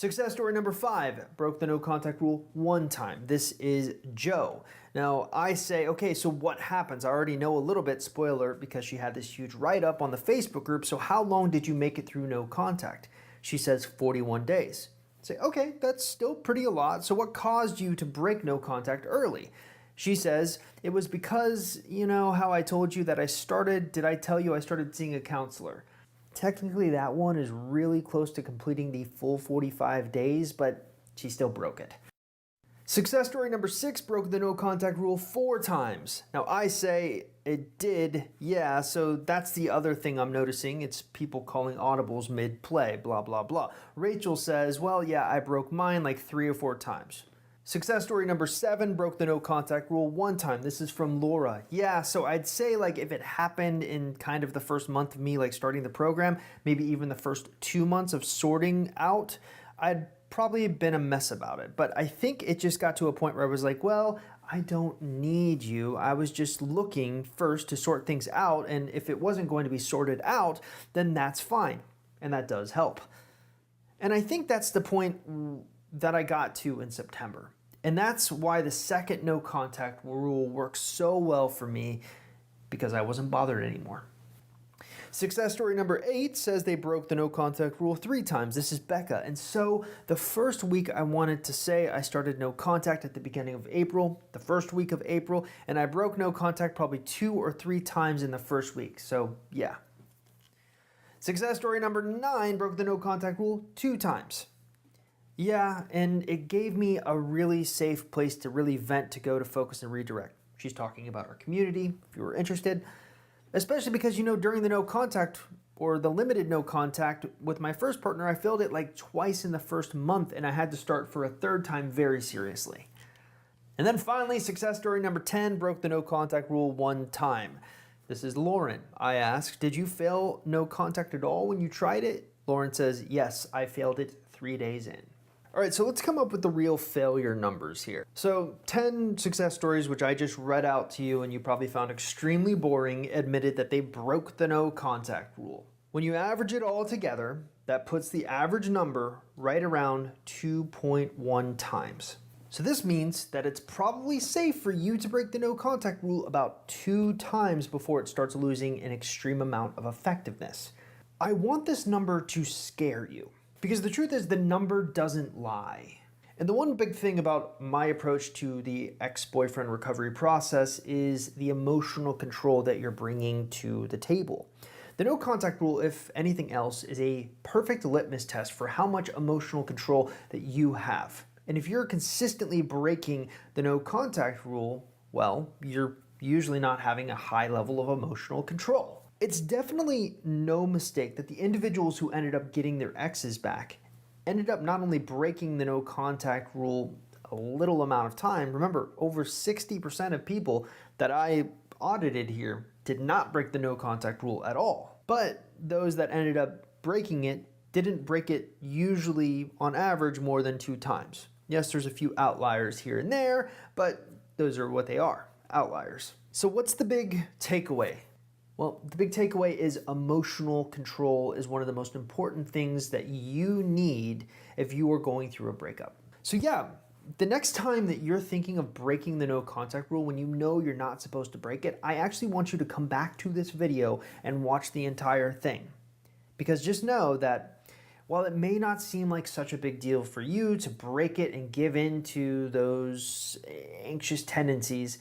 Success story number 5, broke the no contact rule 1 time. This is Joe. Now I say, okay, so what happens? I already know a little bit, spoiler, because she had this huge write-up on the Facebook group. So how long did you make it through no contact? She says 41 days. I say, okay, that's still pretty a lot. So what caused you to break no contact early? She says, it was because, you know how I told you that did I tell you I started seeing a counselor? Technically, that one is really close to completing the full 45 days, but she still broke it. Success story number 6, broke the no contact rule 4 times. Now I say it did, yeah, so that's the other thing I'm noticing. It's people calling audibles mid-play, blah, blah, blah. Rachel says, well, yeah, I broke mine like 3 or 4 times. Success story number 7, broke the no contact rule 1 time. This is from Laura. Yeah, so I'd say like if it happened in kind of the first month of me like starting the program, maybe even the first 2 months of sorting out, I'd probably been a mess about it. But I think it just got to a point where I was like, well, I don't need you. I was just looking first to sort things out, and if it wasn't going to be sorted out, then that's fine. And that does help. And I think that's the point that I got to in September. And that's why the second no contact rule works so well for me, because I wasn't bothered anymore. Success story number 8 says they broke the no contact rule 3 times. This is Becca. And so the first week I wanted to say I started no contact at the beginning of April, the first week of April, and I broke no contact probably 2 or 3 times in the first week. So yeah. Success story number 9, broke the no contact rule 2 times. Yeah, and it gave me a really safe place to really vent, to go to focus and redirect. She's talking about our community, if you were interested. Especially because, you know, during the no contact or the limited no contact with my first partner, I failed it like twice in the first month, and I had to start for a 3rd time very seriously. And then finally, success story number 10, broke the no contact rule 1 time. This is Lauren. I asked, did you fail no contact at all when you tried it? Lauren says, yes, I failed it 3 days in. All right, so let's come up with the real failure numbers here. So 10 success stories, which I just read out to you and you probably found extremely boring, admitted that they broke the no contact rule. When you average it all together, that puts the average number right around 2.1 times. So this means that it's probably safe for you to break the no contact rule about 2 times before it starts losing an extreme amount of effectiveness. I want this number to scare you, because the truth is the number doesn't lie. And the one big thing about my approach to the ex-boyfriend recovery process is the emotional control that you're bringing to the table. The no contact rule, if anything else, is a perfect litmus test for how much emotional control that you have. And if you're consistently breaking the no contact rule, well, you're usually not having a high level of emotional control. It's definitely no mistake that the individuals who ended up getting their exes back ended up not only breaking the no contact rule a little amount of time. Remember, over 60% of people that I audited here did not break the no contact rule at all. But those that ended up breaking it didn't break it usually on average more than 2 times. Yes, there's a few outliers here and there, but those are what they are, outliers. So what's the big takeaway? Well, the big takeaway is emotional control is one of the most important things that you need if you are going through a breakup. So yeah, the next time that you're thinking of breaking the no contact rule when you know you're not supposed to break it, I actually want you to come back to this video and watch the entire thing. Because just know that while it may not seem like such a big deal for you to break it and give in to those anxious tendencies,